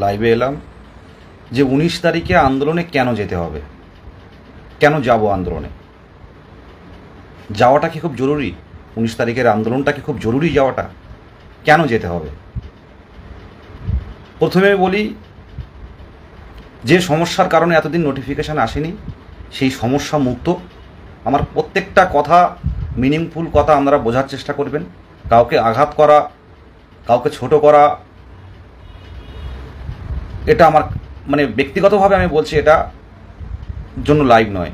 লাইভে এলাম যে 19 তারিখে আন্দোলনে কেন যেতে হবে, কেন যাব আন্দোলনে? যাওয়াটা কি খুব জরুরি? 19 তারিখের আন্দোলনটা কি খুব জরুরি? যাওয়াটা কেন যেতে হবে? প্রথমে বলি, যে সমস্যার কারণে এতদিন নোটিফিকেশান আসেনি সেই সমস্যা মুক্ত। আমার প্রত্যেকটা কথা মিনিংফুল কথা আপনারা বোঝার চেষ্টা করবেন। কাউকে আঘাত করা, কাউকে ছোট করা, এটা আমার ব্যক্তিগতভাবে আমি বলছি, এটা জন্য লাইভ নয়।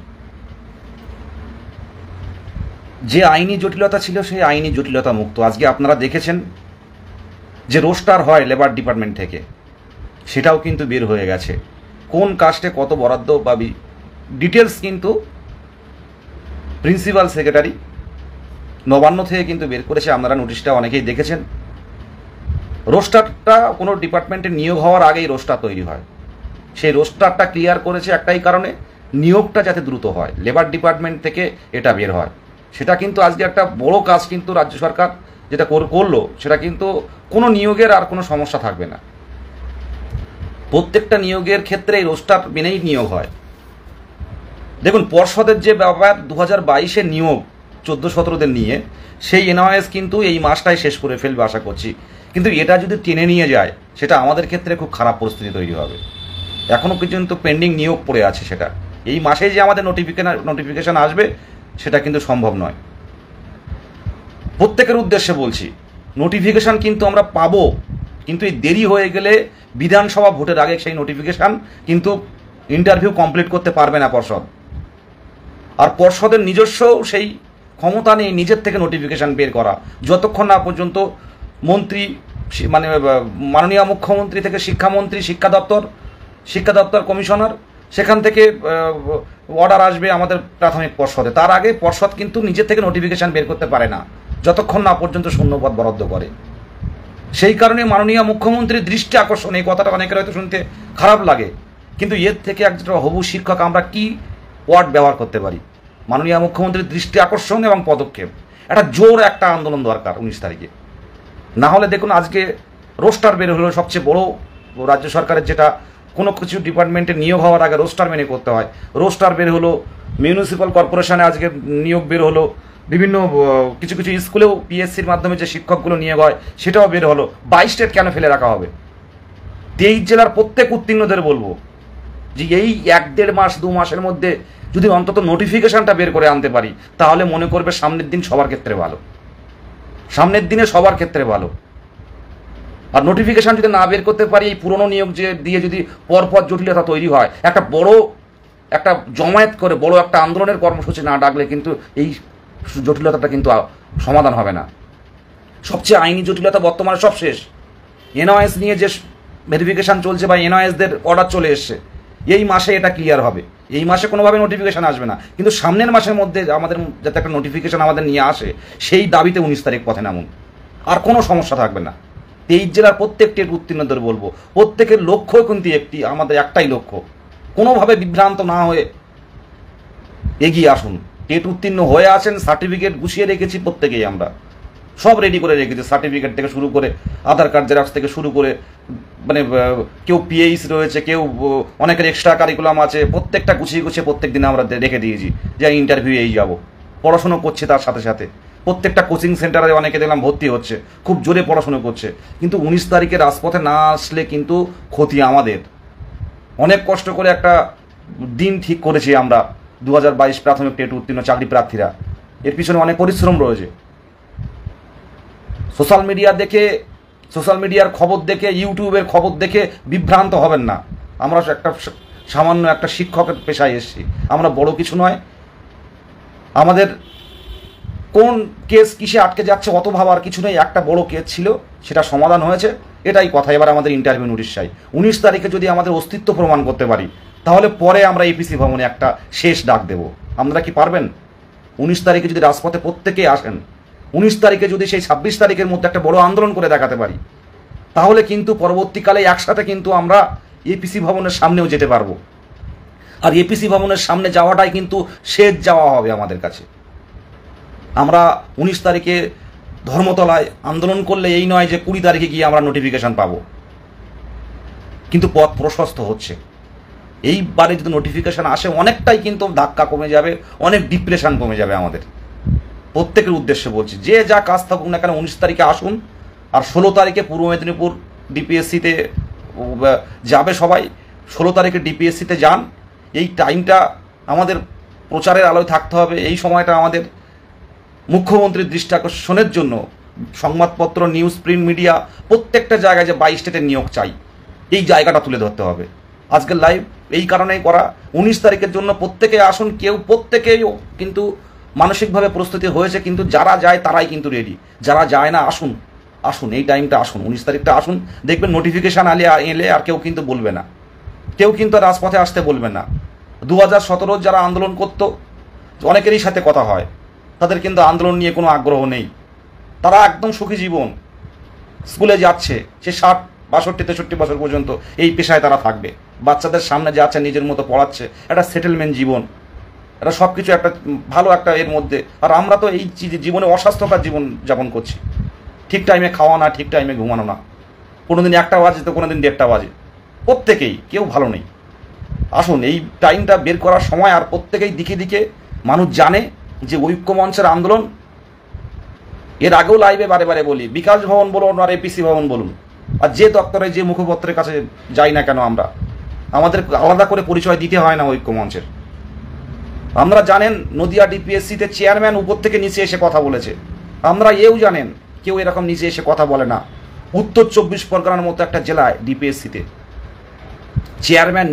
যে আইনি জটিলতা ছিল সেই আইনি জটিলতা মুক্ত। আজকে আপনারা দেখেছেন যে রোস্টার হয় লেবার ডিপার্টমেন্ট থেকে, সেটাও কিন্তু বের হয়ে গেছে। কোন কাস্টে কত বরাদ্দ পাবি ডিটেলস কিন্তু প্রিন্সিপাল সেক্রেটারি নবান্ন থেকে কিন্তু বের করেছে। আপনারা নোটিশটা অনেকেই দেখেছেন। রোস্টারটা কোনো ডিপার্টমেন্টে নিয়োগ হওয়ার আগেই রোস্টার তৈরি হয়। সেই রোস্টারটা ক্লিয়ার করেছে একটাই কারণে, নিয়োগটা যাতে দ্রুত হয়, লেবার ডিপার্টমেন্ট থেকে এটা বের হয়। সেটা কিন্তু আজকে একটা বড় কাজ কিন্তু রাজ্য সরকার যেটা করলো, সেটা কিন্তু কোনো নিয়োগের আর কোনো সমস্যা থাকবে না। প্রত্যেকটা নিয়োগের ক্ষেত্রে এই রোস্টার মেনেই নিয়োগ হয়। দেখুন, পর্ষদের যে ব্যাপার 2022-এর নিয়োগ 14-17দের নিয়ে, সেই এনওএস কিন্তু এই মাসটাই শেষ করে ফেলবে আশা করছি। কিন্তু এটা যদি টেনে নিয়ে যায়, সেটা আমাদের ক্ষেত্রে খুব খারাপ পরিস্থিতি তৈরি হবে। এখনও পর্যন্ত পেন্ডিং নিয়োগ পড়ে আছে। সেটা এই মাসে যে আমাদের নোটিফিকেশান আসবে সেটা কিন্তু সম্ভব নয়। প্রত্যেকের উদ্দেশ্যে বলছি, নোটিফিকেশান কিন্তু আমরা পাবো, কিন্তু এই দেরি হয়ে গেলে বিধানসভা ভোটের আগে সেই নোটিফিকেশান কিন্তু ইন্টারভিউ কমপ্লিট করতে পারবে না পর্ষদ। আর পর্ষদের নিজস্ব সেই ক্ষমতা নেই নিজের থেকে নোটিফিকেশান বের করা, যতক্ষণ না পর্যন্ত মন্ত্রী মাননীয় মুখ্যমন্ত্রী থেকে শিক্ষামন্ত্রী, শিক্ষা দপ্তর কমিশনার, সেখান থেকে অর্ডার আসবে আমাদের প্রাথমিক পর্ষদে। তার আগে পর্ষদ কিন্তু নিজের থেকে নোটিফিকেশান বের করতে পারে না, যতক্ষণ না পর্যন্ত শূন্যপদ বরাদ্দ করে। সেই কারণে মাননীয় মুখ্যমন্ত্রীর দৃষ্টি আকর্ষণ, এই কথাটা অনেকের হয়তো শুনতে খারাপ লাগে, কিন্তু এর থেকে একজন হবু শিক্ষক আমরা কি ওয়ার্ড ব্যবহার করতে পারি? মাননীয় মুখ্যমন্ত্রীর দৃষ্টি আকর্ষণ এবং পদক্ষেপ, একটা জোর একটা আন্দোলন দরকার 19 তারিখে। না হলে দেখুন, আজকে রোস্টার বের হলো সবচেয়ে বড় রাজ্য সরকারের, যেটা কোনো কিছু ডিপার্টমেন্টে নিয়োগ হওয়ার আগে রোস্টার মেনে করতে হয়। রোস্টার বের হলো, মিউনিসিপ্যাল কর্পোরেশনে আজকে নিয়োগ বের হলো, বিভিন্ন কিছু কিছু স্কুলেও পিএসসির মাধ্যমে যে শিক্ষকগুলো নিয়োগ হয় সেটাও বের হলো। 22 স্টেট কেন ফেলে রাখা হবে? 23 জেলার প্রত্যেক উত্তীর্ণদের বলবো যে এই 1-1.5 মাস 2 মাসের মধ্যে যদি অন্তত নোটিফিকেশানটা বের করে আনতে পারি, তাহলে মনে করবে সামনের দিন সবার ক্ষেত্রে ভালো, সামনের দিনে সবার ক্ষেত্রে ভালো। আর নোটিফিকেশান যদি না বের করতে পারি, এই পুরনো নিয়োগ যে দিয়ে যদি পরপর জটিলতা তৈরি হয়, একটা জমায়েত করে বড় একটা আন্দোলনের কর্মসূচি না ডাকলে কিন্তু এই জটিলতাটা কিন্তু সমাধান হবে না। সবচেয়ে আইনি জটিলতা বর্তমানে সব শেষ। এনওএস নিয়ে যে ভেরিফিকেশান চলছে বা এনওএসদের অর্ডার চলে এসছে, এই মাসে এটা ক্লিয়ার হবে। এই মাসে কোনোভাবে নোটিফিকেশান আসবে না, কিন্তু সামনের মাসের মধ্যে আমাদের যাতে একটা নোটিফিকেশান আমাদের নিয়ে আসে, সেই দাবিতে 19 তারিখ পথে নামুন, আর কোনো সমস্যা থাকবে না। 23 জেলার প্রত্যেকটি উত্তীর্ণদের বলবো, প্রত্যেকের লক্ষ্য কিন্তু আমাদের একটাই লক্ষ্য, কোনোভাবে বিভ্রান্ত না হয়ে এগিয়ে আসুন। টেট উত্তীর্ণ হয়ে আছেন, সার্টিফিকেট গুছিয়ে রেখেছি প্রত্যেকেই, আমরা সব রেডি করে রেখেছি। সার্টিফিকেট থেকে শুরু করে আধার কার্ড জেরক্স থেকে শুরু করে কেউ পিএইচ রয়েছে, কেউ অনেকের এক্সট্রা কারিকুলাম আছে, প্রত্যেকটা গুছিয়ে প্রত্যেক দিন আমরা রেখে দিয়েছি যে ইন্টারভিউ এই যাব। পড়াশুনো করছে, তার সাথে সাথে প্রত্যেকটা কোচিং সেন্টারে অনেকে দেখলাম ভর্তি হচ্ছে, খুব জোরে পড়াশুনো করছে। কিন্তু 19 তারিখে রাজপথে না আসলে কিন্তু ক্ষতি আমাদের। অনেক কষ্ট করে একটা দিন ঠিক করেছি আমরা, 2022 প্রাথমিক টেট উত্তীর্ণ চাকরি প্রার্থীরা। এর পিছনে অনেক পরিশ্রম রয়েছে। সোশ্যাল মিডিয়ার খবর দেখে, ইউটিউবের খবর দেখে বিভ্রান্ত হবেন না। আমরা সামান্য একটা শিক্ষকের পেশায় এসেছি, আমরা বড় কিছু নয়। আমাদের কোন কেস কিসে আটকে যাচ্ছে অত ভাবার কিছু নেই। একটা বড় কেস ছিল, সেটা সমাধান হয়েছে, এটাই কথা। এবার আমাদের ইন্টারভিউ নোটিশ চাই। 19 তারিখে যদি আমাদের অস্তিত্ব প্রমাণ করতে পারি, তাহলে পরে আমরা এপিসি ভবনে একটা শেষ ডাক দেব। আপনারা কি পারবেন? 19 তারিখে যদি রাজপথে প্রত্যেকেই আসেন, 19 তারিখে যদি সেই 26 তারিখের মধ্যে একটা বড় আন্দোলন করে দেখাতে পারি, তাহলে কিন্তু পরবর্তীকালে একসাথে কিন্তু আমরা এপিসি ভবনের সামনেও যেতে পারবো। আর এপিসি ভবনের সামনে যাওয়াটাই কিন্তু শেষ যাওয়া হবে আমাদের কাছে। আমরা 19 তারিখে ধর্মতলায় আন্দোলন করলে এই নয় যে 20 তারিখে গিয়ে আমরা নোটিফিকেশান পাবো, কিন্তু পথ প্রশস্ত হচ্ছে। এইবারে যদি নোটিফিকেশান আসে অনেকটাই কিন্তু ধাক্কা কমে যাবে, অনেক ডিপ্রেশন কমে যাবে আমাদের। প্রত্যেকের উদ্দেশ্যে বলছি, যে যা কাজ থাকুক না কেন 19 তারিখে আসুন, আর 16 তারিখে পূর্ব মেদিনীপুর ডিপিএসসিতে যাবে সবাই। 16 তারিখে ডিপিএসসিতে যান। এই টাইমটা আমাদের প্রচারের আলোয় থাকতে হবে। এই সময়টা আমাদের মুখ্যমন্ত্রীর দৃষ্টি আকর্ষণের জন্য সংবাদপত্র, নিউজ, প্রিন্ট মিডিয়া প্রত্যেকটা জায়গায় যে 22 স্টেটের নিয়োগ চাই, এই জায়গাটা তুলে ধরতে হবে। আজকের লাইভ এই কারণেই করা। 19 তারিখের জন্য প্রত্যেকে আসুন। প্রত্যেকেই কিন্তু মানসিকভাবে প্রস্তুতি হয়েছে, কিন্তু যারা যায় তারাই কিন্তু রেডি। যারা যায় না আসুন, আসুন এই টাইমটা আসুন, 19 তারিখটা আসুন। দেখবেন নোটিফিকেশান এলে আর কেউ কিন্তু বলবে না, কেউ কিন্তু রাজপথে আসতে বলবে না। 2017 যারা আন্দোলন করত, অনেকেরই সাথে কথা হয়, তাদের কিন্তু আন্দোলন নিয়ে কোনো আগ্রহ নেই। তারা একদম সুখী জীবন, স্কুলে যাচ্ছে, সে 60, 62, 63 বছর পর্যন্ত এই পেশায় তারা থাকবে। বাচ্চাদের সামনে যাচ্ছে, নিজের মতো পড়াচ্ছে, একটা সেটেলমেন্ট জীবন, এটা সব কিছু একটা ভালো একটা এর মধ্যে। আর আমরা তো এই জীবনে অস্বাস্থ্যকর জীবন যাপন করছি। ঠিক টাইমে খাওয়া না, ঠিক টাইমে ঘুমানো না, কোনোদিন 1টা বাজে তো কোনোদিন 1:30টা বাজে। প্রত্যেকেই, কেউ ভালো নেই। আসুন এই টাইমটা বের করার সময়, আর প্রত্যেকেই দিকে দিকে মানুষ জানে যে ঐক্য মঞ্চের আন্দোলন। এর আগেও লাইভে বারে বারে বলি, বিকাশ ভবন বলুন আর এপিসি ভবন বলুন, আর যে দপ্তরে যে মুখপত্রের কাছে যাই না কেন আমরা, আমাদের আলাদা করে পরিচয় দিতে হয় না ঐক্য মঞ্চের। আমরা জানেন নদিয়া ডিপিএসসিতে চেয়ারম্যান উপর থেকে নিচে এসে কথা বলেছে। আমরা জানেন কেউ এরকম নিচে এসে কথা বলে না। উত্তর 24 পরগনার মতো একটা জেলায় ডিপিএসসিতে চেয়ারম্যান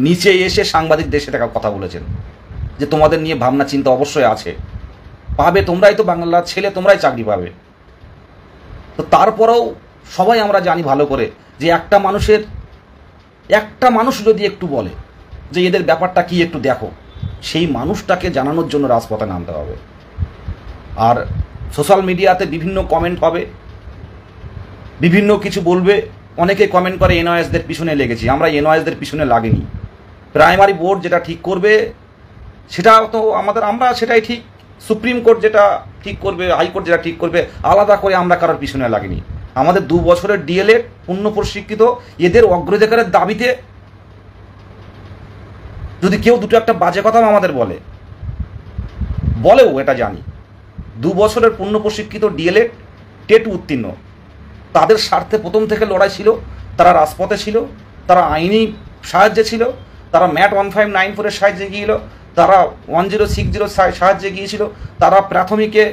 নিচে এসে সাংবাদিকদের সাথে কথা বলেছেন যে তোমাদের নিয়ে ভাবনা চিন্তা অবশ্যই আছে, পাবে, তোমরাই তো বাংলার ছেলে, তোমরাই চাকরি পাবে। তো তারপরেও সবাই আমরা জানি ভালো করে যে একটা মানুষ যদি একটু বলে যে এদের ব্যাপারটা কি একটু দেখো, সেই মানুষটাকে জানানোর জন্য রাজপথে নামতে হবে। আর সোশ্যাল মিডিয়াতে বিভিন্ন কমেন্ট হবে, বিভিন্ন কিছু বলবে। অনেকে কমেন্ট করে এনওএসদের পিছনে লেগেছি। আমরা এনওএসদের পিছনে লাগেনি। প্রাইমারি বোর্ড যেটা ঠিক করবে সেটা তো আমরা সেটাই ঠিক। সুপ্রিম কোর্ট যেটা ঠিক করবে, হাইকোর্ট যেটা ঠিক করবে, আলাদা করে আমরা কারোর পিছনে লাগেনি। আমাদের 2 বছরের ডিএলএড পূর্ণ প্রশিক্ষিত, এদের অগ্রাধিকারের দাবিতে যদি কেউ দুটো একটা বাজে কথা আমাদের বলেও এটা জানি। 2 বছরের পূর্ণ প্রশিক্ষিত ডিএলএড টেট উত্তীর্ণ, তাদের স্বার্থে প্রথম থেকে লড়াই ছিল। তারা রাজপথে ছিল, তারা আইনি সাহায্যে ছিল, তারা ম্যাট 1594-এর সাহায্যে গিয়েছিল, তারা 1060 সাহায্যে গিয়েছিল, তারা প্রাথমিকে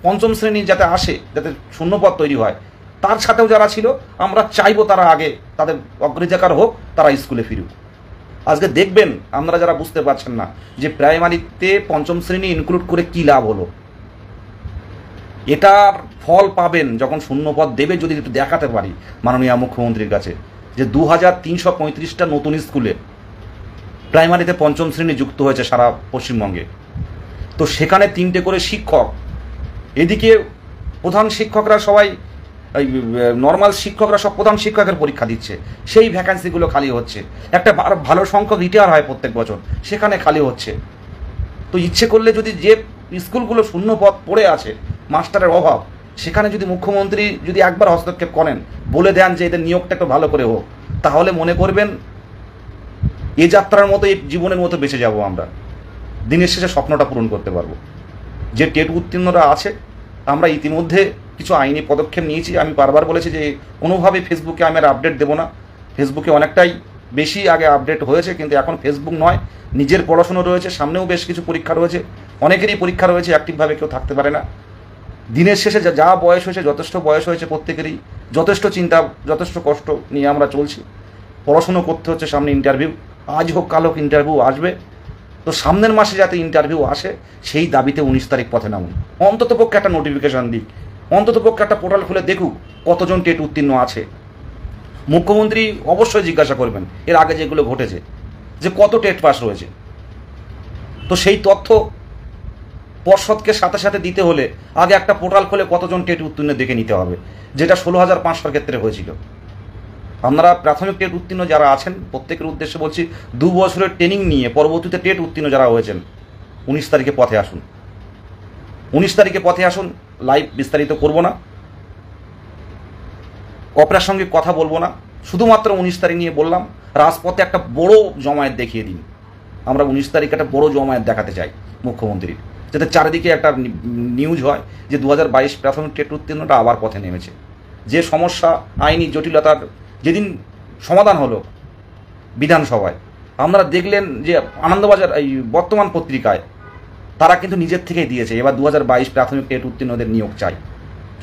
5ম শ্রেণী যাতে আসে, যাতে শূন্যপদ তৈরি হয়, তার সাথেও যারা ছিল। আমরা চাইবো তারা আগে তাদের অগ্রাধিকার হোক, তারা স্কুলে ফিরুক। আজকে দেখবেন আপনারা যারা বুঝতে পারছেন না যে প্রাইমারিতে 5ম শ্রেণী ইনক্লুড করে কি লাভ হলো। এটার ফল পাবেন যখন শূন্যপদ দেবে, যদি একটু দেখাতে পারি মাননীয় মুখ্যমন্ত্রীর কাছে যে 2335টা নতুন স্কুলে প্রাইমারিতে 5ম শ্রেণী যুক্ত হয়েছে সারা পশ্চিমবঙ্গে। তো সেখানে 3টে করে শিক্ষক, এদিকে প্রধান শিক্ষকরা সবাই, নর্মাল শিক্ষকরা সব প্রধান শিক্ষকের পরীক্ষা দিচ্ছে, সেই ভ্যাকান্সিগুলো খালি হচ্ছে। একটা ভালো সংখ্যক রিটায়ার হয় প্রত্যেক বছর, সেখানে খালি হচ্ছে। তো ইচ্ছে করলে যদি যে স্কুলগুলো শূন্য পদ পড়ে আছে, মাস্টারের অভাব, সেখানে যদি মুখ্যমন্ত্রী যদি একবার হস্তক্ষেপ করেন, বলে দেন যে এদের নিয়োগটা একটু ভালো করে হোক, তাহলে মনে করবেন এ যাত্রার মতো, এই জীবনের মতো বেঁচে যাব আমরা। দিনের শেষে স্বপ্নটা পূরণ করতে পারবো। যে টেট উত্তীর্ণরা আছে, আমরা ইতিমধ্যে কিছু আইনি পদক্ষেপ নিয়েছি। আমি বারবার বলেছি যে কোনোভাবে ফেসবুকে আমি আর আপডেট দেবো না। ফেসবুকে অনেকটাই বেশি আগে আপডেট হয়েছে, কিন্তু এখন ফেসবুক নয়, নিজের পড়াশুনো রয়েছে, সামনেও বেশ কিছু পরীক্ষা রয়েছে, অনেকেরই পরীক্ষা রয়েছে, অ্যাক্টিভভাবে কেউ থাকতে পারে না। দিনের শেষে যা বয়স হয়েছে, যথেষ্ট বয়স হয়েছে প্রত্যেকেরই, যথেষ্ট চিন্তা, যথেষ্ট কষ্ট নিয়ে আমরা চলছি। পড়াশুনো করতে হচ্ছে, সামনে ইন্টারভিউ, আজ হোক কাল হোক ইন্টারভিউ আসবে। তো সামনের মাসে যাতে ইন্টারভিউ আসে, সেই দাবিতে 19 তারিখ পথে নামুন। অন্ততপক্ষে একটা নোটিফিকেশান দিক, অন্ততপক্ষে একটা পোর্টাল খুলে দেখুক কতজন টেট উত্তীর্ণ আছে। মুখ্যমন্ত্রী অবশ্যই জিজ্ঞাসা করবেন এর আগে যেগুলো ঘটেছে, যে কত টেট পাস রয়েছে। তো সেই তথ্য পর্ষদকে সাথে সাথে দিতে হলে আগে একটা পোর্টাল খুলে কতজন টেট উত্তীর্ণ দেখে নিতে হবে, যেটা 16,500 ক্ষেত্রে হয়েছিল। আপনারা প্রাথমিক টেট উত্তীর্ণ যারা আছেন, প্রত্যেকের উদ্দেশ্যে বলছি, 2 বছরের ট্রেনিং নিয়ে পরবর্তীতে টেট উত্তীর্ণ যারা হয়েছেন, 19 তারিখে পথে আসুন। 19 তারিখে পথে আসুন। লাইভ বিস্তারিত করব না, অপরার সঙ্গে কথা বলবো না, শুধুমাত্র 19 তারিখ নিয়ে বললাম। রাজপথে একটা বড় জমায়েত দেখিয়ে দিন, আমরা 19 তারিখে একটা বড় জমায়েত দেখাতে চাই মুখ্যমন্ত্রীর, যাতে চারিদিকে একটা নিউজ হয় যে 2022 প্রাথমিক টেট উত্তীর্ণটা আবার পথে নেমেছে। যে সমস্যা আইনি জটিলতার যেদিন সমাধান হলো বিধানসভায়, আপনারা দেখলেন যে আনন্দবাজার এই বর্তমান পত্রিকায় তারা কিন্তু নিজের থেকেই দিয়েছে এবার 2022 প্রাথমিক টেট উত্তীর্ণদের নিয়োগ চাই।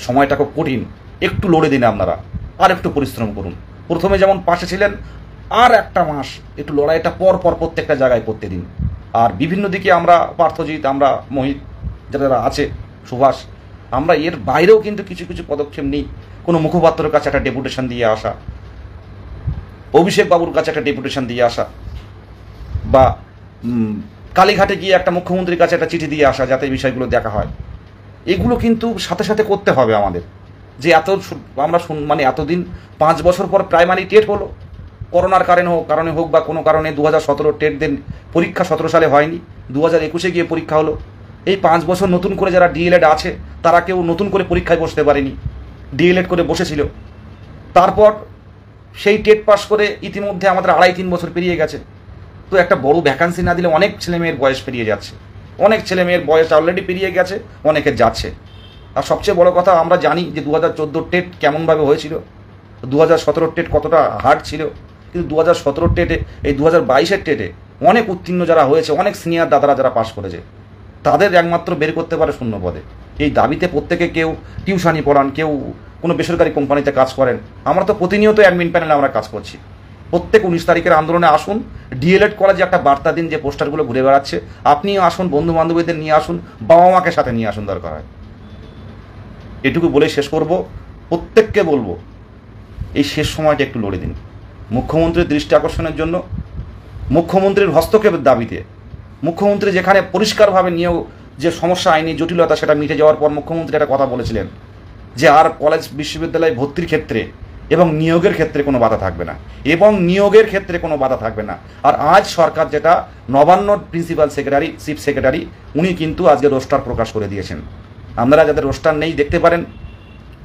সময়টা খুব কঠিন, একটু লড়ে দিন আপনারা, আর একটু পরিশ্রম করুন। প্রথমে যেমন পাশে ছিলেন, আর একটা মাস একটু লড়াইটা পর পর প্রত্যেকটা জায়গায় করতে দিন। আর বিভিন্ন দিকে আমরা পার্থজিৎ, আমরা মোহিত, যারা আছে সুভাষ, আমরা এর বাইরেও কিন্তু কিছু কিছু পদক্ষেপ নিই। কোনো মুখপাত্রের কাছে একটা ডেপুটেশন দিয়ে আসা, অভিষেক বাবুর কাছে একটা ডেপুটেশন দিয়ে আসা, বা কালীঘাটে গিয়ে একটা মুখ্যমন্ত্রীর কাছে একটা চিঠি দিয়ে আসা, যাতে এই বিষয়গুলো দেখা হয়। এগুলো কিন্তু সাথে সাথে করতে হবে আমাদের। যে আমরা মানে এতদিন 5 বছর পর প্রাইমারি টেট হলো, করোনার কারণে হোক বা কোনো কারণে 2017 টেট দেন পরীক্ষা 17 সালে হয়নি, 2021 গিয়ে পরীক্ষা হলো। এই 5 বছর নতুন করে যারা ডিএলএড আছে তারা কেউ নতুন করে পরীক্ষায় বসতে পারেনি, ডিএলএড করে বসেছিল। তারপর সেই টেট পাস করে ইতিমধ্যে আমাদের 2.5-3 বছর পেরিয়ে গেছে। তো একটা বড় ভ্যাকান্সি না দিলে অনেক ছেলেমেয়ের বয়স পেরিয়ে যাচ্ছে, অনেক ছেলেমেয়ের বয়স অলরেডি পেরিয়ে গেছে, অনেকের যাচ্ছে। আর সবচেয়ে বড় কথা, আমরা জানি যে 2014 টেট কেমনভাবে হয়েছিল, 2017 টেট কতটা হার্ড ছিল, কিন্তু 2017 টেটে, এই 2022-এর টেটে অনেক উত্তীর্ণ যারা হয়েছে, অনেক সিনিয়র দাদারা যারা পাশ করেছে, তাদের একমাত্র বের করতে পারে শূন্য পদে। এই দাবিতে প্রত্যেকে কেউ টিউশনি পড়ান, কেউ কোনো বেসরকারি কোম্পানিতে কাজ করেন। আমরা তো প্রতিনিয়ত অ্যাডমিন প্যানেলে আমরা কাজ করছি। প্রত্যেক 19 তারিখের আন্দোলনে আসুন, ডিএলএড করা যে একটা বার্তা দিন, যে পোস্টারগুলো ঘুরে বেড়াচ্ছে, আপনিও আসুন, বন্ধু বান্ধবীদের নিয়ে আসুন, বাবা মাকে সাথে নিয়ে আসুন দরকার হয়। এটুকু বলে শেষ করব। প্রত্যেককে বলবো, এই শেষ সময়টা একটু লড়ে দিন। মুখ্যমন্ত্রীর দৃষ্টি আকর্ষণের জন্য, মুখ্যমন্ত্রীর হস্তক্ষেপের দাবিতে, মুখ্যমন্ত্রী যেখানে পরিষ্কারভাবে নিয়েও যে সমস্যা, আইনি জটিলতা, সেটা মিটে যাওয়ার পর মুখ্যমন্ত্রী একটা কথা বলেছিলেন যে আর কলেজ বিশ্ববিদ্যালয়ে ভর্তির ক্ষেত্রে এবং নিয়োগের ক্ষেত্রে কোনো বাধা থাকবে না, এবং নিয়োগের ক্ষেত্রে কোনো বাধা থাকবে না। আর আজ সরকার যেটা, Nabanna principal secretary, chief secretary, উনি কিন্তু আজকে রোস্টার প্রকাশ করে দিয়েছেন। আপনারা যাদের রোস্টার নেই দেখতে পারেন,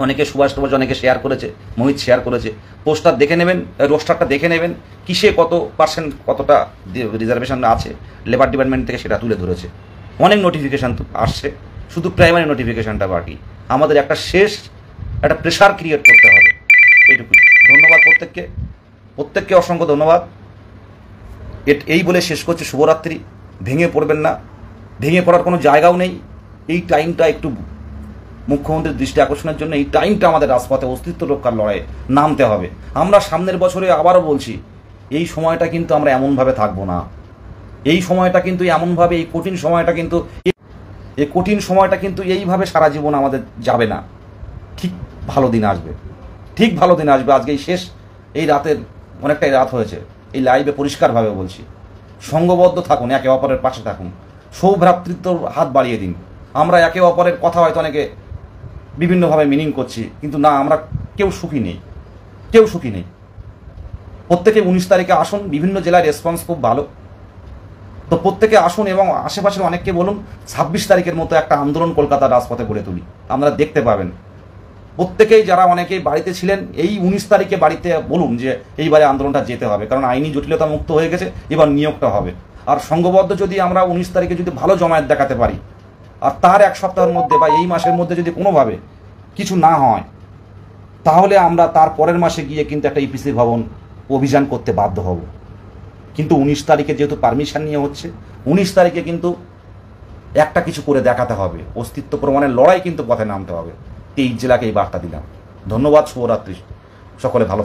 অনেকে সুভাষ টুভাষ অনেকে শেয়ার করেছে, মোহিত শেয়ার করেছে, পোস্টার দেখে নেবেন, রোস্টারটা দেখে নেবেন, কিসে কত পার্সেন্ট কতটা রিজার্ভেশন আছে লেবার ডিপার্টমেন্ট থেকে সেটা তুলে ধরেছে। অনেক নোটিফিকেশান আসছে, শুধু প্রাইমারি নোটিফিকেশানটা বাকি। আমাদের একটা প্রেশার ক্রিয়েট করতে হবে, এইটুকুই। ধন্যবাদ প্রত্যেককে অসংখ্য ধন্যবাদ। এই বলে শেষ করছি, শুভরাত্রি। ভেঙে পড়বেন না, ভেঙে পড়ার কোনো জায়গাও নেই। এই টাইমটা একটু মুখ্যমন্ত্রীর দৃষ্টি আকর্ষণের জন্য, এই টাইমটা আমাদের রাজপথে অস্তিত্ব রক্ষার লড়াইয়ে নামতে হবে। আমরা সামনের বছরে আবারও বলছি, এই সময়টা কিন্তু আমরা এমনভাবে থাকবো না। এই সময়টা কিন্তু এমনভাবে, এই কঠিন সময়টা কিন্তু এইভাবে সারা জীবন আমাদের যাবে না। ঠিক ভালো দিন আসবে, ঠিক ভালো দিন আসবে। আজকে এই শেষ, এই রাতের অনেকটাই রাত হয়েছে, এই লাইভে পরিষ্কারভাবে বলছি, সঙ্গবদ্ধ থাকুন, একে অপরের পাশে থাকুন, সৌভ্রাতৃত্বর হাত বাড়িয়ে দিন। আমরা একে অপরের কথা হয়তো অনেকে বিভিন্নভাবে মিনিং করছি, কিন্তু না, আমরা কেউ সুখী নেই। প্রত্যেকে 19 তারিখে আসুন। বিভিন্ন জেলায় রেসপন্স খুব ভালো, তো প্রত্যেকে আসুন এবং আশেপাশের অনেককে বলুন 26 তারিখের মতো একটা আন্দোলন কলকাতার রাজপথে গড়ে তুলি। আমরা দেখতে পাবেন প্রত্যেকেই, যারা অনেকেই বাড়িতে ছিলেন, এই 19 তারিখে বাড়িতে বলুন যে এইবারে আন্দোলনটা যেতে হবে, কারণ আইনি জটিলতা মুক্ত হয়ে গেছে, এবার নিয়োগটা হবে। আর সংঘবদ্ধ যদি আমরা 19 তারিখে যদি ভালো জমায়েত দেখাতে পারি, আর তার 1 সপ্তাহের মধ্যে বা এই মাসের মধ্যে যদি কোনোভাবে কিছু না হয়, তাহলে আমরা তার পরের মাসে গিয়ে কিন্তু একটা ইপিসি ভবন অভিযান করতে বাধ্য হব। কিন্তু 19 তারিখে যেহেতু পারমিশন নিয়ে হচ্ছে, 19 তারিখে কিন্তু একটা কিছু করে দেখাতে হবে, অস্তিত্ব প্রমাণের লড়াই কিন্তু পথে নামতে হবে। এই জেলাকে এই বার্তা দিলাম। ধন্যবাদ, শুভরাত্রি, সকলে ভালো।